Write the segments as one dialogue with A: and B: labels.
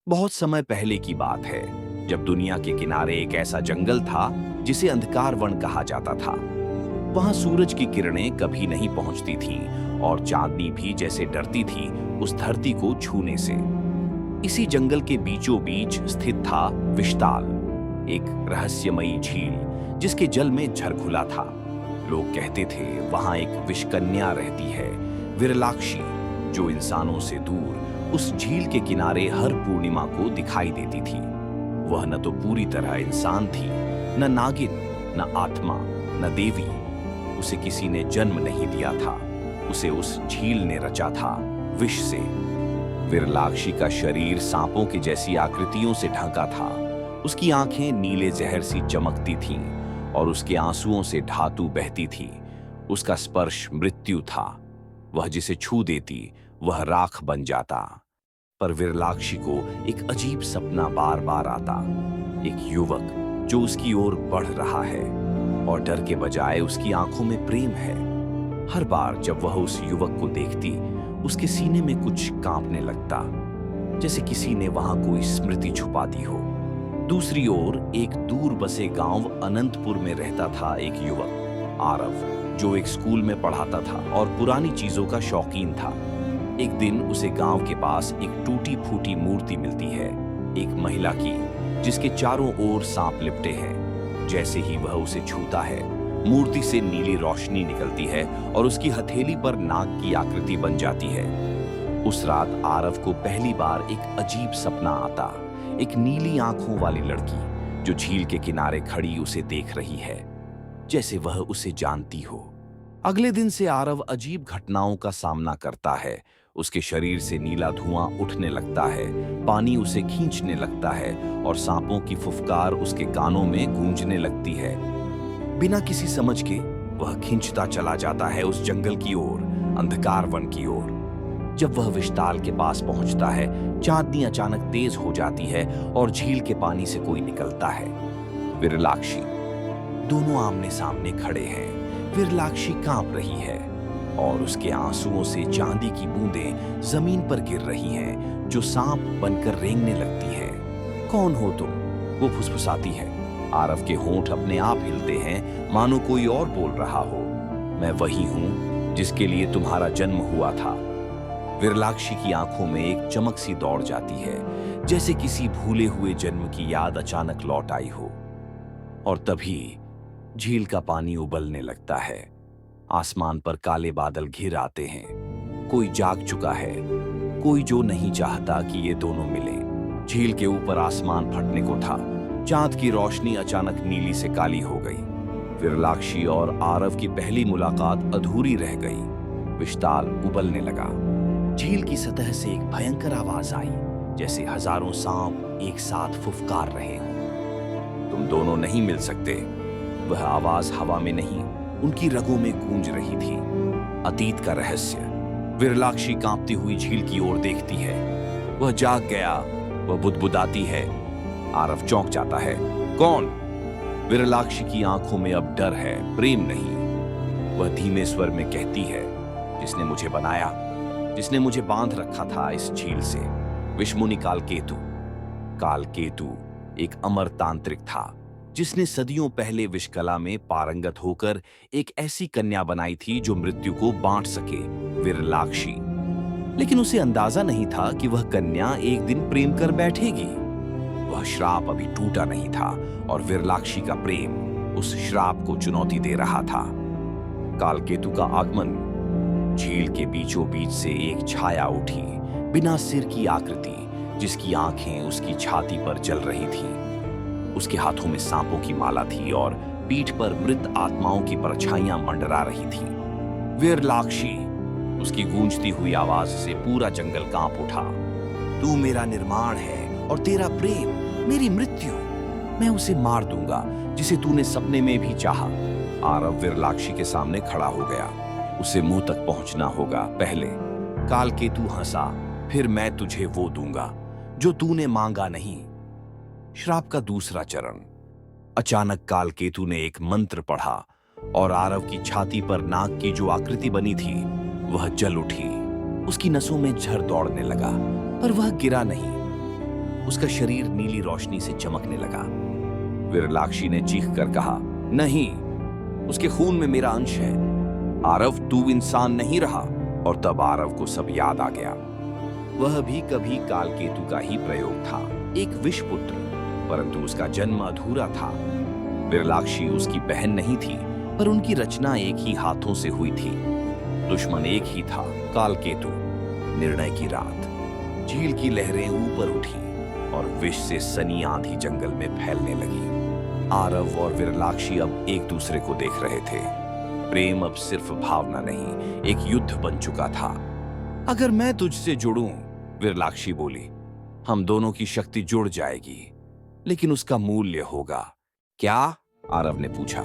A: बहुत समय पहले की बात है, जब दुनिया के किनारे एक ऐसा जंगल था जिसे अंधकार वन कहा जाता था। वहां सूरज की किरणें कभी नहीं पहुंचती थीं और चांदनी भी जैसे डरती थी उस धरती को छूने से। इसी जंगल के बीचों बीच स्थित था विशाल, एक रहस्यमयी झील जिसके जल में झरघुला था। लोग कहते थे वहां एक विषकन्या रहती है, विरलाक्षी, जो इंसानों से दूर उस झील के किनारे हर पूर्णिमा को दिखाई देती थी। वह न तो पूरी तरह इंसान थी, न नागिन, न आत्मा, न देवी। उसे किसी ने जन्म नहीं दिया था, उसे उस झील ने रचा था विष से। विरलाक्षी का शरीर सांपों की जैसी आकृतियों से ढका था। उसकी आंखें नीले जहर सी चमकती थीं और उसके आंसुओं से धातु बहती थी। उसका स्पर्श मृत्यु था। वह जिसे छू देती वह राख बन जाता। पर विरलाक्षी को एक अजीब सपना बार बार आता, एक युवक जो उसकी ओर बढ़ रहा है और डर के बजाय उसकी आंखों में प्रेम है। हर बार जब वह उस युवक को देखती, उसके सीने में कुछ कांपने लगता, जैसे किसी ने वहां कोई स्मृति छुपा दी हो। दूसरी ओर एक दूर बसे गांव अनंतपुर में रहता था एक युवक, आरव, जो एक स्कूल में पढ़ाता था और पुरानी चीजों का शौकीन था। एक दिन उसे गांव के पास एक टूटी फूटी मूर्ति मिलती है, एक महिला की, जिसके चारों ओर सांप लिपटे हैं। जैसे ही वह उसे छूता है, मूर्ति से नीली रोशनी निकलती है और उसकी हथेली पर नाग की आकृति बन जाती है। उस रात आरव को पहली बार एक अजीब सपना आता, एक नीली आंखों वाली लड़की जो झील के किनारे खड़ी उसे देख रही है, जैसे वह उसे जानती हो। अगले दिन से आरव अजीब घटनाओं का सामना करता है। उसके शरीर से नीला धुआं उठने लगता है, पानी उसे खींचने लगता है और सांपों की फुफकार उसके कानों में गूंजने लगती है। बिना किसी समझ के वह खींचता चला जाता है उस जंगल की ओर, अंधकार वन की ओर। जब वह विशाल के पास पहुंचता है, चांदनी अचानक तेज हो जाती है और झील के पानी से कोई निकलता है, विरलाक्षी। दोनों आमने सामने खड़े हैं। विरलाक्षी कांप रही है और उसके आंसुओं से चांदी की बूंदें जमीन पर गिर रही हैं, जो सांप बनकर रेंगने लगती हैं। कौन हो तुम? वो फुसफुसाती है। आरव के होंठ अपने आप हिलते हैं, मानो कोई और बोल रहा हो। मैं वही हूं जिसके लिए तुम्हारा जन्म हुआ था। विरलाक्षी की आंखों में एक चमक सी दौड़ जाती है, जैसे किसी भूले हुए जन्म की याद अचानक लौट आई हो। और तभी झील का पानी उबलने लगता है। आसमान पर काले बादल घिर आते हैं। कोई जाग चुका है, कोई जो नहीं चाहता कि ये दोनों मिलें। झील के ऊपर आसमान फटने को था। चांद की रोशनी अचानक नीली से काली हो गई। विरलाक्षी और आरव की पहली मुलाकात अधूरी रह गई। विशाल उबलने लगा। झील की सतह से एक भयंकर आवाज आई, जैसे हजारों सांप एक साथ फुफकार रहे हों। तुम दोनों नहीं मिल सकते। वह आवाज हवा में नहीं, उनकी रगों में गूंज रही थी। अतीत का रहस्य। विरलाक्षी कांपती हुई झील की ओर देखती है। वह जाग गया। वह बुदबुदाती है। आरव चौंक जाता है। कौन? विरलाक्षी की आंखों में अब डर है, प्रेम नहीं। वह धीमे स्वर में कहती है, जिसने मुझे बनाया, जिसने मुझे बांध रखा था इस झील से, विषमुनि कालकेतु। कालकेतु एक अमर तांत्रिक था, जिसने सदियों पहले विषकला में पारंगत होकर एक ऐसी कन्या बनाई थी जो मृत्यु को बांट सके, विरलाक्षी। लेकिन उसे अंदाजा नहीं था कि वह कन्या एक दिन प्रेम कर बैठेगी। वह श्राप अभी टूटा नहीं था और विरलाक्षी का प्रेम उस श्राप को चुनौती दे रहा था। कालकेतु का आगमन। झील के बीचों बीच से एक छाया उठी, बिना सिर की आकृति, जिसकी आंखें उसकी छाती पर जल रही थीं। उसके हाथों में सांपों की माला थी और पीठ पर मृत आत्माओं की परछाइयां मंडरा रही थीं। विरलाक्षी, उसकी गूंजती हुई आवाज से पूरा जंगल कांप उठा। तू मेरा निर्माण है और तेरा प्रेम मेरी मृत्यु। मैं उसे मार दूंगा जिसे तूने सपने में भी चाहा। आरव विरलाक्षी के सामने खड़ा हो गया। उसे मुंह तक पहुंचना होगा पहले। कालकेतु हंसा। फिर मैं तुझे वो दूंगा जो तूने मांगा नहीं। श्राप का दूसरा चरण। अचानक कालकेतु ने एक मंत्र पढ़ा और आरव की छाती पर नाग की जो आकृति बनी थी वह जल उठी। उसकी नसों में झर दौड़ने लगा, पर वह गिरा नहीं। उसका शरीर नीली रोशनी से चमकने लगा। विरलाक्षी ने चीख कर कहा, नहीं, उसके खून में मेरा अंश है। आरव, तू इंसान नहीं रहा। और तब आरव को सब याद आ गया। वह भी कभी कालकेतु का ही प्रयोग था, एक विषपुत्र, परंतु उसका जन्म अधूरा था। विरलाक्षी उसकी बहन नहीं थी, पर उनकी रचना एक ही हाथों से हुई थी। दुश्मन एक ही था, कालकेतु। निर्णय की रात झील की लहरें ऊपर उठी और विष से सनी आंधी जंगल में फैलने लगी। आरव और विरलाक्षी अब एक दूसरे को देख रहे थे। प्रेम अब सिर्फ भावना नहीं, एक युद्ध बन चुका था। अगर मैं तुझसे जुड़ूं, विरलाक्षी बोली, हम दोनों की शक्ति जुड़ जाएगी, लेकिन उसका मूल्य होगा। क्या? आरव ने पूछा।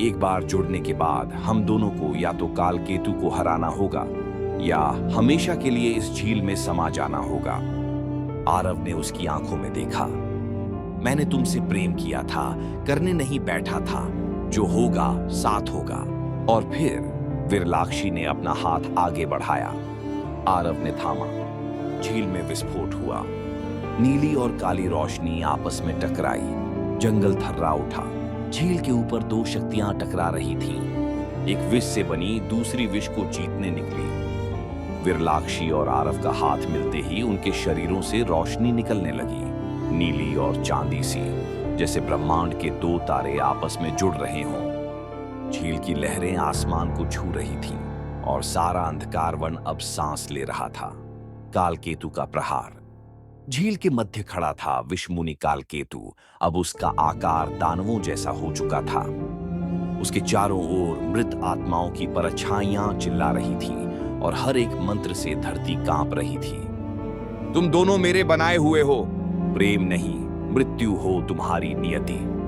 A: एक बार जुड़ने के बाद हम दोनों को या तो कालकेतु को हराना होगा या हमेशा के लिए इस झील में समा जाना होगा। आरव ने उसकी आंखों में देखा। मैंने तुमसे प्रेम किया था, करने नहीं बैठा था। जो होगा साथ होगा। और फिर विरलाक्षी ने अपना हाथ आगे बढ़ाया। आरव ने थामा। झील में विस्फोट हुआ। नीली और काली रोशनी आपस में टकराई। जंगल थर्रा उठा। झील के ऊपर दो शक्तियां टकरा रही थीं। एक विष से बनी, दूसरी विष को जीतने निकली। विरलाक्षी और आरव का हाथ मिलते ही उनके शरीरों से रोशनी निकलने लगी, नीली और चांदी सी, जैसे ब्रह्मांड के दो तारे आपस में जुड़ रहे हों। झील की लहरें आसमान को छू रही थीं और सारा अंधकार वन अब सांस ले रहा था। कालकेतु का प्रहार। झील के मध्य खड़ा था विषमुनि कालकेतु। अब उसका आकार दानवों जैसा हो चुका था। उसके चारों ओर मृत आत्माओं की परछाइयां चिल्ला रही थीं और हर एक मंत्र से धरती कांप रही थी। तुम दोनों मेरे बनाए हुए हो। प्रेम नहीं, मृत्यु हो तुम्हारी नियति।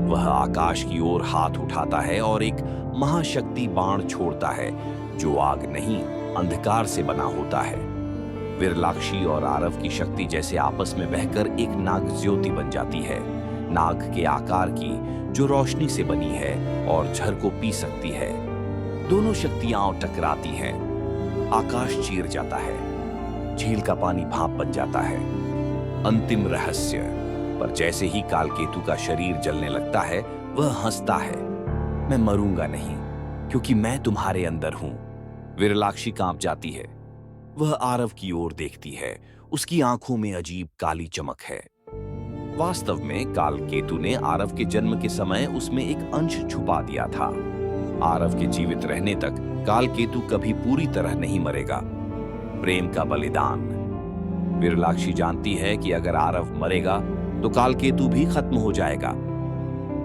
A: वह आकाश की ओर हाथ उठाता है और एक महाशक्ति बाण छोड़ता है, जो आग नहीं, अंधकार से बना होता है। विरलाक्षी और आरव की शक्ति जैसे आपस में बहकर एक नाग ज्योति बन जाती है, नाग के आकार की, जो रोशनी से बनी है और झर को पी सकती है। दोनों शक्तियां टकराती हैं। आकाश चीर जाता है। झील का पानी भाप बन जाता है। अंतिम रहस्य। पर जैसे ही कालकेतु का शरीर जलने लगता है, वह हंसता है। मैं मरूंगा नहीं, क्योंकि मैं तुम्हारे अंदर हूं। विरलाक्षी कांप जाती है। वह आरव की ओर देखती है। उसकी आंखों में अजीब काली चमक है। वास्तव में कालकेतु ने आरव के जन्म के समय उसमें एक अंश छुपा दिया था। आरव के जीवित रहने तक कालकेतु कभी पूरी तरह नहीं मरेगा। प्रेम का बलिदान। विरलाक्षी जानती है कि अगर आरव मरेगा तो कालकेतु भी खत्म हो जाएगा,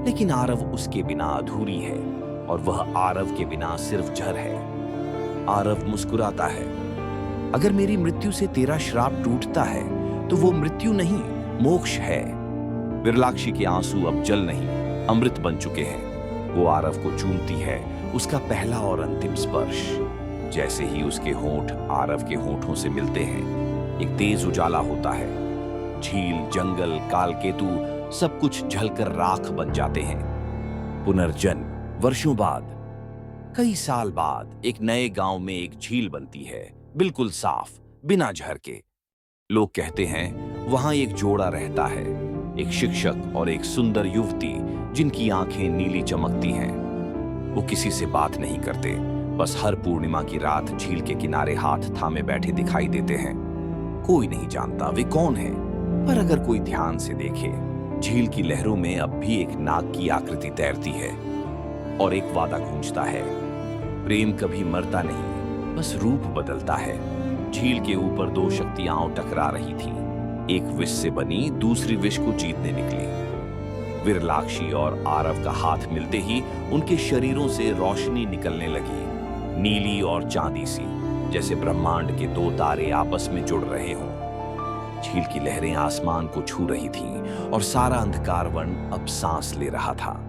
A: लेकिन आरव उसके बिना अधूरी है और वह आरव के बिना सिर्फ जर है। आरव मुस्कुराता है। अगर मेरी मृत्यु से तेरा श्राप टूटता है तो वो मृत्यु नहीं, मोक्ष है। विरलाक्षी के आंसू अब जल नहीं, अमृत बन चुके हैं। वो आरव को चूमती है, उसका पहला और अंतिम स्पर्श। जैसे ही उसके होंठ आरव के होंठों से मिलते हैं, एक तेज उजाला होता है। झील, जंगल, कालकेतु सब कुछ झलकर राख बन जाते हैं। पुनर्जन्म। वर्षों बाद, कई साल बाद, एक नए गांव में एक झील बनती है, बिल्कुल साफ, बिना झर के। लोग कहते हैं वहां एक जोड़ा रहता है, एक शिक्षक और एक सुंदर युवती, जिनकी आंखें नीली चमकती हैं। वो किसी से बात नहीं करते, बस हर पूर्णिमा की रात झील के किनारे हाथ थामे बैठे दिखाई देते हैं। कोई नहीं जानता वे कौन है, पर अगर कोई ध्यान से देखे, झील की लहरों में अब भी एक नाग की आकृति तैरती है और एक वादा गूंजता है। प्रेम कभी मरता नहीं, बस रूप बदलता है। झील के ऊपर दो शक्तियां टकरा रही थीं। एक विष से बनी, दूसरी विष को जीतने निकली। विरलाक्षी और आरव का हाथ मिलते ही उनके शरीरों से रोशनी निकलने लगी, नीली और चांदी सी, जैसे ब्रह्मांड के दो तारे आपस में जुड़ रहे हों। झील की लहरें आसमान को छू रही थीं और सारा अंधकार वन अब सांस ले रहा था।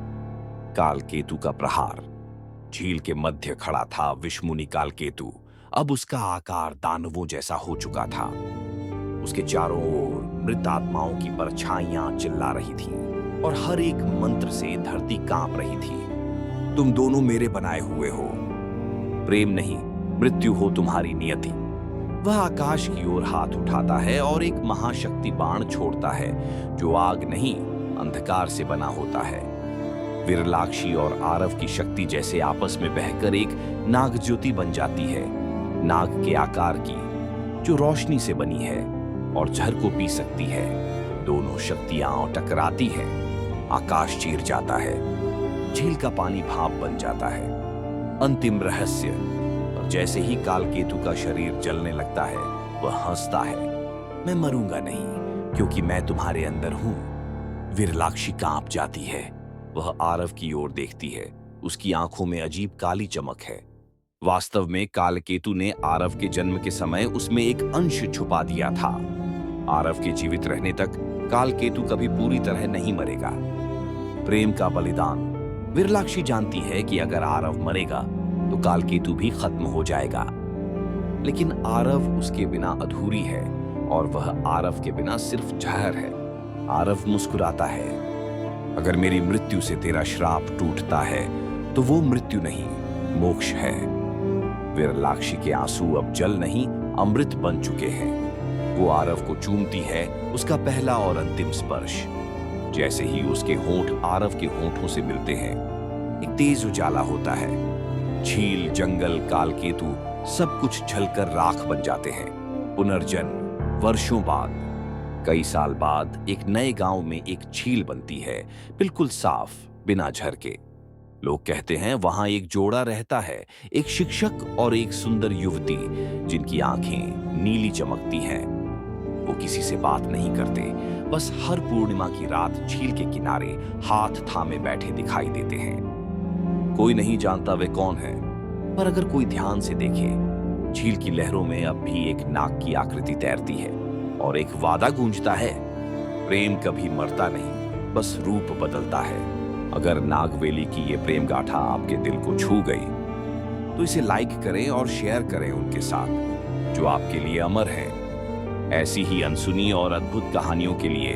A: कालकेतु का प्रहार। झील के मध्य खड़ा था विषमुनि कालकेतु। अब उसका आकार दानवों जैसा हो चुका था। उसके चारों ओर मृत आत्माओं की परछाइयां चिल्ला रही थीं और हर एक मंत्र से धरती कांप रही थी। तुम दोनों मेरे बनाए हुए हो। प्रेम नहीं, मृत्यु हो तुम्हारी नियति। वह आकाश की ओर हाथ उठाता है और एक महाशक्ति बाण छोड़ता है जो आग नहीं, अंधकार से बना होता है। विरलाक्षी और आरव की शक्ति जैसे आपस में बहकर एक नाग ज्योति बन जाती है, नाग के आकार की, जो रोशनी से बनी है और जहर को पी सकती है। दोनों शक्तियां टकराती हैं, आकाश चीर जाता है, झील का पानी भाप बन जाता है। अंतिम रहस्य, और जैसे ही कालकेतु का शरीर जलने लगता है, वह हंसता है, मैं मरूंगा नहीं क्योंकि मैं तुम्हारे अंदर हूं। विरलाक्षी कांप जाती है, वह आरव की ओर देखती है, उसकी आंखों में अजीब काली चमक है। वास्तव में कालकेतु ने आरव के जन्म के समय उसमें एक अंश छुपा दिया था। आरव के जीवित रहने तक कालकेतु कभी पूरी तरह नहीं मरेगा। प्रेम का बलिदान, विरलाक्षी जानती है कि अगर आरव मरेगा तो कालकेतु भी खत्म हो जाएगा, लेकिन आरव उसके बिना अधूरी है और वह आरव के बिना सिर्फ जहर है। आरव मुस्कुराता है, अगर मेरी मृत्यु से तेरा श्राप टूटता है तो वो मृत्यु नहीं, मोक्ष है। विरलाक्षी के आंसू अब जल नहीं, अमृत बन चुके हैं। वो आरव को चूमती है, उसका पहला और अंतिम स्पर्श। जैसे ही उसके होंठ आरव के होंठों से मिलते हैं, एक तेज उजाला होता है। झील, जंगल, कालकेतु सब कुछ जलकर राख बन जाते हैं। पुनर्जन्म, वर्षों बाद, कई साल बाद एक नए गांव में एक झील बनती है, बिल्कुल साफ, बिना झर के। लोग कहते हैं वहां एक जोड़ा रहता है, एक शिक्षक और एक सुंदर युवती जिनकी आंखें नीली चमकती हैं। वो किसी से बात नहीं करते, बस हर पूर्णिमा की रात झील के किनारे हाथ थामे बैठे दिखाई देते हैं। कोई नहीं जानता वे कौन है, पर अगर कोई ध्यान से देखे, झील की लहरों में अब भी एक नाग की आकृति तैरती है और एक वादा गूंजता है, प्रेम कभी मरता नहीं, बस रूप बदलता है। अगर नागवेली की ये प्रेम गाथा आपके दिल को छू गई तो इसे लाइक करें और शेयर करें उनके साथ जो आपके लिए अमर है। ऐसी ही अनसुनी और अद्भुत कहानियों के लिए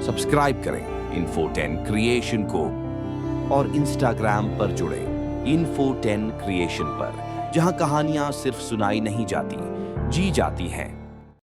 A: सब्सक्राइब करें Info10 क्रिएशन को और इंस्टाग्राम पर जुड़े Info10 क्रिएशन पर, जहां कहानियां सिर्फ सुनाई नहीं जाती, जी जाती हैं।